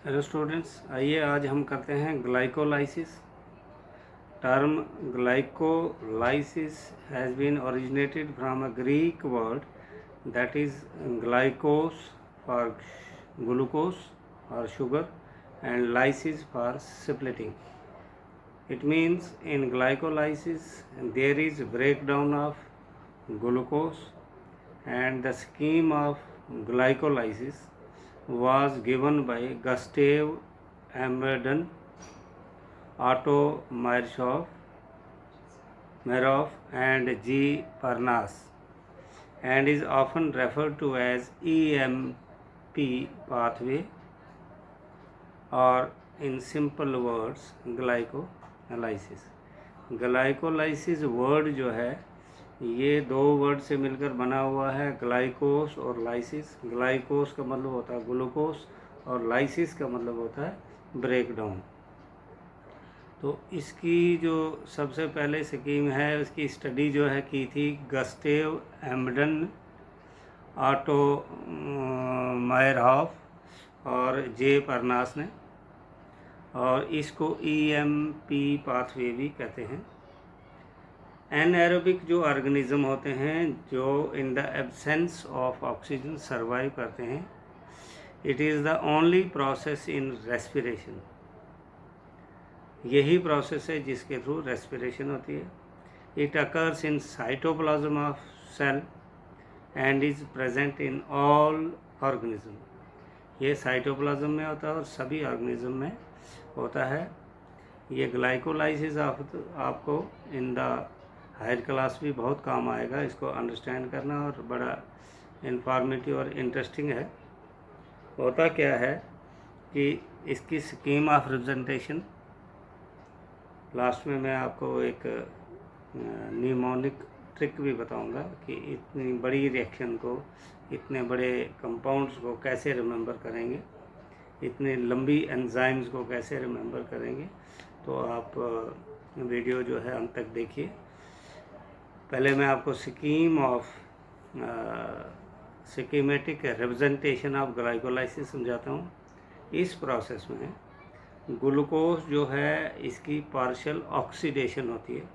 Hello students, आइए आज हम करते हैं glycolysis. Term glycolysis has been originated from a Greek word that is glycos for glucose और sugar and lysis for splitting. It means in glycolysis there is breakdown of glucose, and the scheme of glycolysis was given by Gustav Ammerdon, Otto Marov and G. Parnas, and is often referred to as EMP pathway, or in simple words glycolysis. Glycolysis word जो है ये दो word से मिलकर बना हुआ है, ग्लाइकोस और लाइसिस। ग्लाइकोस का मतलब होता है ग्लूकोस और लाइसिस का मतलब होता है ब्रेकडाउन। तो इसकी जो सबसे पहले स्कीम है उसकी स्टडी जो है की थी गस्टेव एम्बडन, ऑटो मायरहॉफ और जे परनास ने, और इसको EMP पाथवे भी कहते हैं। एनएरोबिक जो ऑर्गेनिज्म होते हैं जो in the absence of oxygen survive करते हैं, it is the only process in respiration. यही प्रोसेस है जिसके थ्रू रेस्पिरेशन होती है। It occurs in cytoplasm of cell and is present in all organism. ये साइटोप्लाज्म में होता है और सभी ऑर्गेनिज्म में होता है। ये ग्लाइकोलाइसिस आपको इन द हायर क्लास भी बहुत काम आएगा, इसको अंडरस्टैंड करना, और बड़ा इंफॉर्मेटिव और इंटरेस्टिंग है। होता क्या है कि इसकी स्कीम ऑफ रिप्रेजेंटेशन, लास्ट में मैं आपको एक न्यूमोनिक ट्रिक भी बताऊंगा कि इतनी बड़ी रिएक्शन को, इतने बड़े कंपाउंड्स को कैसे रिमेंबर करेंगे, इतने लंबी एंजाइम्स को कैसे रिमेंबर करेंगे। तो आप वीडियो जो है अंत तक देखिए। पहले मैं आपको scheme of schematic representation of glycolysis समझाता हूँ। इस प्रोसेस में ग्लूकोज जो है इसकी पार्शियल ऑक्सीडेशन होती है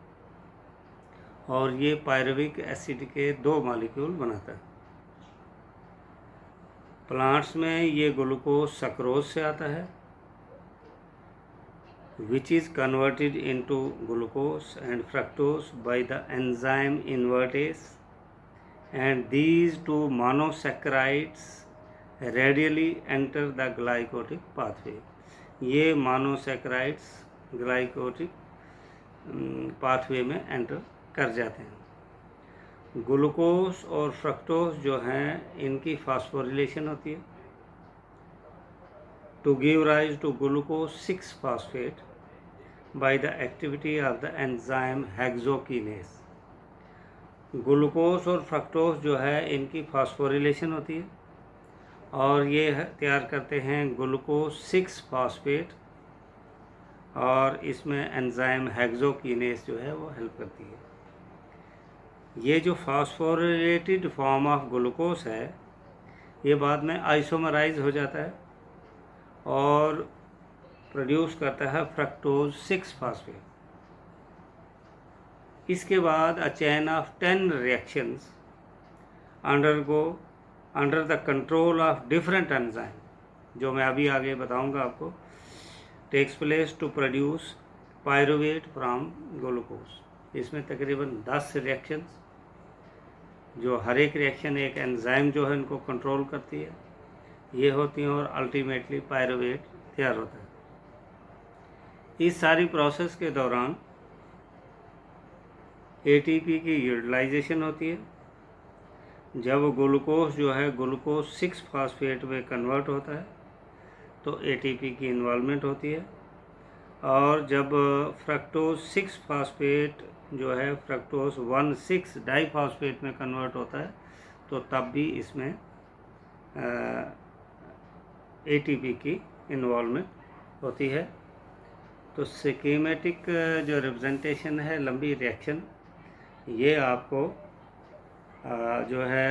और ये पायरुविक एसिड के 2 मॉलिक्यूल बनाता है। प्लांट्स में ये ग्लूकोज सक्रोज से आता है, which is converted into glucose and fructose by the enzyme invertase, and these two monosaccharides radially enter the glycolytic pathway. ये monosaccharides glycolytic pathway में एंटर कर जाते हैं। ग्लूकोज और फ्रक्टोज जो हैं इनकी फास्फोरिलेशन होती है to give rise to glucose 6-phosphate by the activity of the enzyme hexokinase. Glucose और फ्रक्टोज जो है इनकी फास्फोरिलेशन होती है और ये तैयार करते हैं ग्लूकोज 6-phosphate, और इसमें एंजाइम हेक्सोकिनेस जो है वो हेल्प करती है। ये जो फास्फोरिलेटेड फॉर्म ऑफ ग्लूकोज है ये बाद में आइसोमराइज हो जाता है और प्रोड्यूस करता है फ्रक्टोज 6-phosphate। इसके बाद a chain of 10 reactions under the control of different enzyme, जो मैं अभी आगे बताऊंगा आपको, takes place to produce pyruvate from glucose. इसमें तकरीबन 10 रिएक्शंस, जो हर एक रिएक्शन एक एंजाइम जो है इनको कंट्रोल करती है, ये होती हैं, और अल्टीमेटली पायरुवेट तैयार होता है। इस सारी प्रोसेस के दौरान ATP की यूटिलाइजेशन होती है। जब ग्लूकोज जो है ग्लूकोज 6-phosphate में कन्वर्ट होता है तो ATP की इन्वॉल्वमेंट होती है, और जब फ्रक्टोज 6-phosphate जो है फ्रक्टोज 1,6-डाइफॉस्फेट में कन्वर्ट होता है तो तब भी इसमें ATP की इन्वॉल्वमेंट होती है। तो स्कीमेटिक जो रिप्रेजेंटेशन है, लंबी रिएक्शन, ये आपको जो है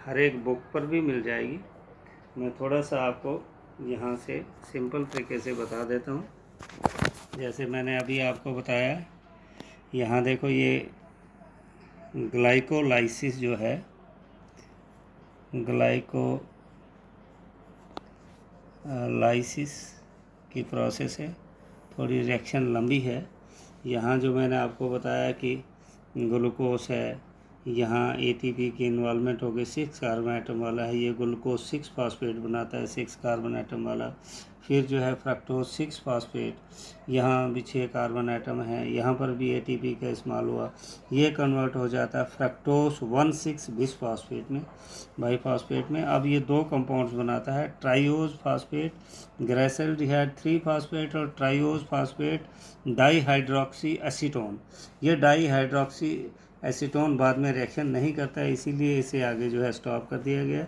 हर एक बुक पर भी मिल जाएगी। मैं थोड़ा सा आपको यहाँ से सिंपल तरीके से बता देता हूँ। जैसे मैंने अभी आपको बताया, यहाँ देखो ये ग्लाइकोलाइसिस जो है, ग्लाइकोलाइसिस की प्रोसेस है, थोड़ी रिएक्शन लंबी है। यहाँ जो मैंने आपको बताया कि ग्लूकोज है, यहाँ एटीपी की इन्वॉल्वमेंट हो गई, 6 कार्बन आइटम वाला है, ये ग्लूकोज 6 फास्फेट बनाता है, 6 कार्बन आइटम वाला। फिर जो है फ्रक्टोज 6 फास्फेट, यहाँ भी 6 कार्बन आइटम है, यहाँ पर भी एटीपी का इस्तेमाल हुआ, ये कन्वर्ट हो जाता है फ्रक्टोज 1,6 बिसफास्फेट में, बाईफास्फेट में। अब ये 2 कंपाउंड्स बनाता है, ट्राइओज फास्फेट, ग्राइसल्डिहाइड 3 फास्फेट और ट्राइओज फास्फेट डाईहाइड्रोक्सी एसीटोन। ये डाईहाइड्रोक्सी एसीटोन बाद में रिएक्शन नहीं करता है, इसीलिए इसे आगे जो है स्टॉप कर दिया गया।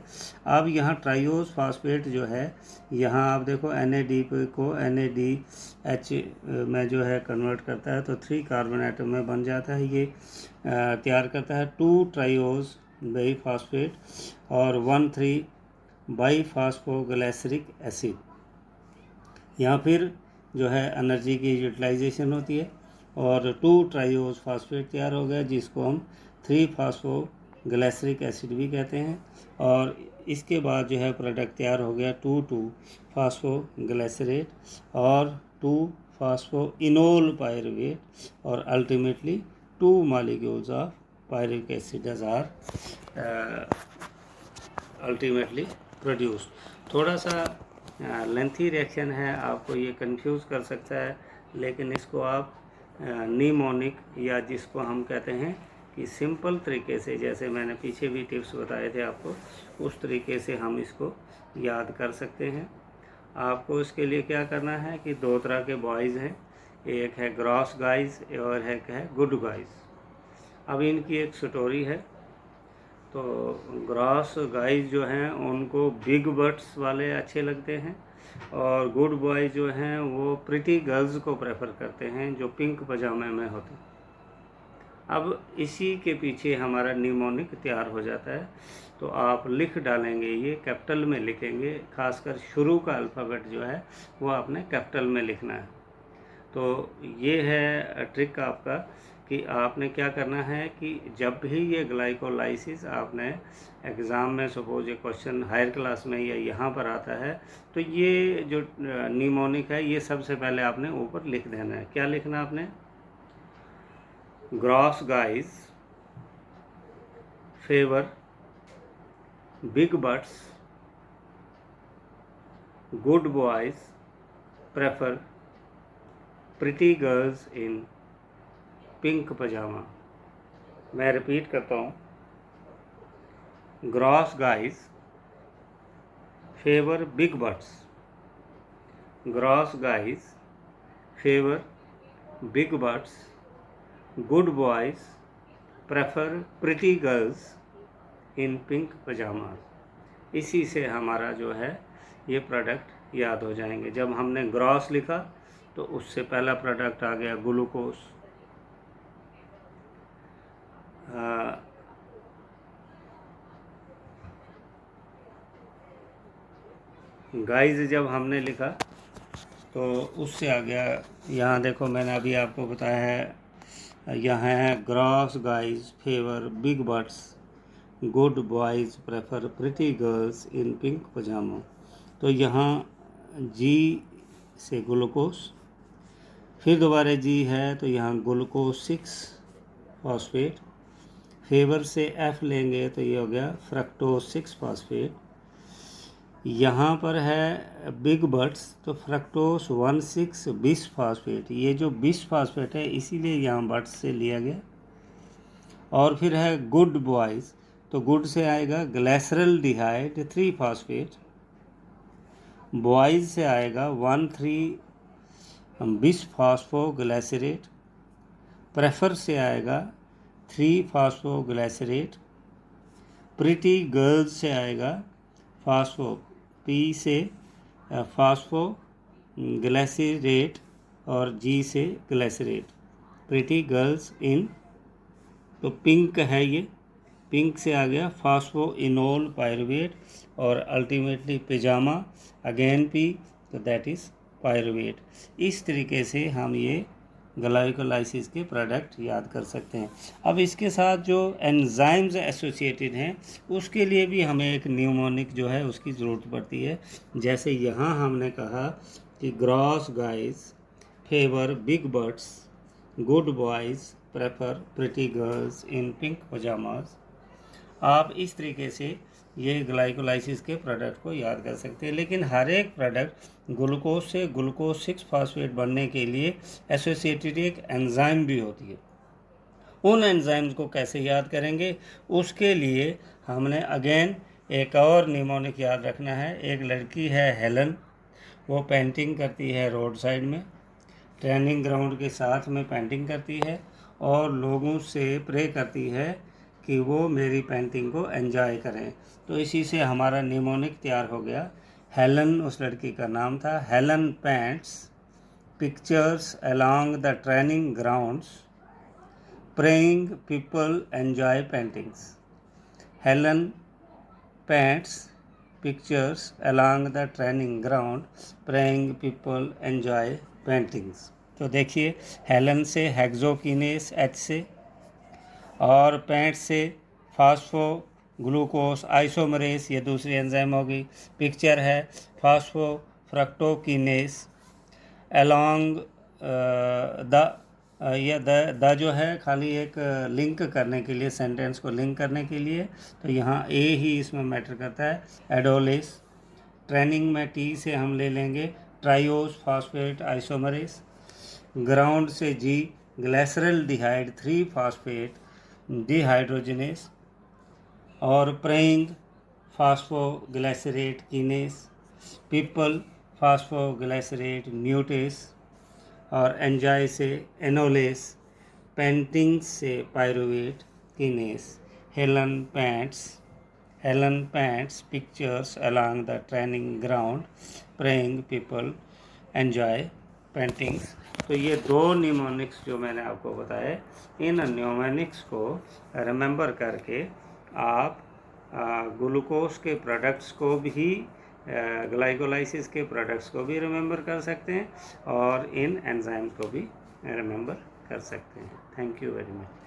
अब यहाँ ट्राइओज फास्फेट जो है, यहाँ आप देखो NAD को NADH में जो है कन्वर्ट करता है, तो 3 कार्बन आइटम में बन जाता है। ये तैयार करता है 2 ट्राइओज बाईफास्फेट और 1,3 बाईफास्फोग्लिसरिक एसिड। यहाँ फिर जो है एनर्जी की यूटिलाइजेशन होती है और 2 ट्राइओज फास्फेट तैयार हो गया, जिसको हम 3 फास्फोग्लिसरिक एसिड भी कहते हैं। और इसके बाद जो है प्रोडक्ट तैयार हो गया 2,2 फास्फोग्लिसरेट और 2 फास्फोइनोल पायरुवेट, और ultimately 2 molecules of pyruvic acid are ultimately produce. थोड़ा सा लेंथी रिएक्शन है, आपको ये कंफ्यूज कर सकता है, लेकिन इसको आप निमोनिक या जिसको हम कहते हैं कि सिंपल तरीके से, जैसे मैंने पीछे भी टिप्स बताए थे आपको, उस तरीके से हम इसको याद कर सकते हैं। आपको इसके लिए क्या करना है कि 2 तरह के बॉयज़ हैं, एक है ग्रॉस गाइज और एक है गुड गाइज। अब इनकी एक स्टोरी है। तो ग्रॉस गाइज जो हैं उनको बिग बट्स वाले अच्छे लगते हैं, और गुड बॉय जो हैं वो प्रिटी गर्ल्स को प्रेफर करते हैं जो पिंक पजामे में होते हैं। अब इसी के पीछे हमारा निमोनिक तैयार हो जाता है। तो आप लिख डालेंगे, ये कैपिटल में लिखेंगे, खासकर शुरू का अल्फ़ाबेट जो है वो आपने कैपिटल में लिखना है। तो ये है ट्रिक आपका कि आपने क्या करना है कि जब भी ये ग्लाइकोलाइसिस आपने एग्ज़ाम में, सपोज ये क्वेश्चन हायर क्लास में या यहाँ पर आता है, तो ये जो निमोनिक है ये सबसे पहले आपने ऊपर लिख देना है। क्या लिखना है आपने? Gross guys favour big butts, good boys prefer pretty girls in pink pyjama. मैं रिपीट करता हूँ, gross guys favour big butts, gross guys favour big butts, good boys prefer pretty girls in pink pyjama. इसी से हमारा जो है ये product याद हो जाएंगे। जब हमने ग्रॉस लिखा तो उससे पहला प्रोडक्ट आ गया ग्लूकोज, गाइज जब हमने लिखा तो उससे आ गया, यहाँ देखो मैंने अभी आपको बताया है, यहाँ है gross guys favour big butts, good boys prefer pretty girls in pink pyjama. तो यहाँ जी से ग्लूकोज, फिर दोबारा जी है तो यहाँ ग्लूकोज 6 फॉस्फेट, फेवर से एफ लेंगे तो ये हो गया फ्रक्टोज 6 फॉस्फेट। यहाँ पर है बिग बट्स तो फ्रक्टोज 1,6 बिस फास्फेट, ये जो बिस फास्फेट है इसीलिए यहाँ बट्स से लिया गया। और फिर है गुड बॉयज़, तो गुड से आएगा ग्लिसरल्डिहाइड 3 फास्फेट, बॉयज़ से आएगा 1,3 बिस फास्फोग्लिसरेट, प्रेफर से आएगा 3 फास्फोग्लिसरेट, प्रिटी गर्ल्स से आएगा फास्फो पी से फास्फो ग्लिसरेट और जी से ग्लिसरेट, प्रिटी गर्ल्स इन, तो पिंक है ये, पिंक से आ गया फास्फोइनोल पायरुवेट, और अल्टीमेटली पिजामा अगेन पी, तो दैट इज़ पायरुवेट। इस तरीके से हम ये ग्लाइकोलाइसिस के प्रोडक्ट याद कर सकते हैं। अब इसके साथ जो एंजाइम्स एसोसिएटेड हैं उसके लिए भी हमें एक न्यूमोनिक जो है उसकी ज़रूरत पड़ती है। जैसे यहाँ हमने कहा कि gross guys favour big birds, good boys prefer pretty girls in pink pyjamas. आप इस तरीके से ये ग्लाइकोलाइसिस के प्रोडक्ट को याद कर सकते हैं। लेकिन हर एक प्रोडक्ट ग्लूकोज से ग्लूकोज 6 फास्फेट बनने के लिए एसोसिएटेड एक एंजाइम भी होती है। उन एंजाइम्स को कैसे याद करेंगे, उसके लिए हमने अगेन एक और निमोनिक याद रखना है। एक लड़की है हेलन, वो पेंटिंग करती है रोड साइड में, ट्रेनिंग ग्राउंड के साथ में पेंटिंग करती है और लोगों से प्रे करती है कि वो मेरी पेंटिंग को एंजॉय करें। तो इसी से हमारा निमोनिक तैयार हो गया। हेलन उस लड़की का नाम था। Helen paints pictures along the training grounds, praying people enjoy paintings. Helen paints pictures along the training ground, praying people enjoy paintings. तो देखिए, हेलन से हेक्सोकिनेस H से, और पेंट से फास्फो ग्लूकोस आइसोमरेस, ये दूसरी एंजाइम होगी। पिक्चर है फास्फो फ्रक्टोकिनेस अलोंग ये द जो है खाली एक लिंक करने के लिए, सेंटेंस को लिंक करने के लिए, तो यहाँ ए ही इसमें मैटर करता है। एडोलिस, ट्रेनिंग में टी से हम ले लेंगे ट्राइओस फास्फेट आइसोमरेस। ग्राउंड से G glyceraldehyde 3 phosphate dehydrogenase, और praying phosphoglycerate kinase. People phosphoglycerate mutase, और एंजाय से एनोलेस, पेंटिंग से pyruvate kinase. Helen paints pictures along the training ground, praying people enjoy paintings. तो ये दो न्यूमोनिक्स जो मैंने आपको बताए, इन न्यूमोनिक्स को रिमेंबर करके आप ग्लूकोज के प्रोडक्ट्स को भी, ग्लाइकोलाइसिस के प्रोडक्ट्स को भी रिमेंबर कर सकते हैं और इन एंजाइम्स को भी रिमेंबर कर सकते हैं। Thank you very much.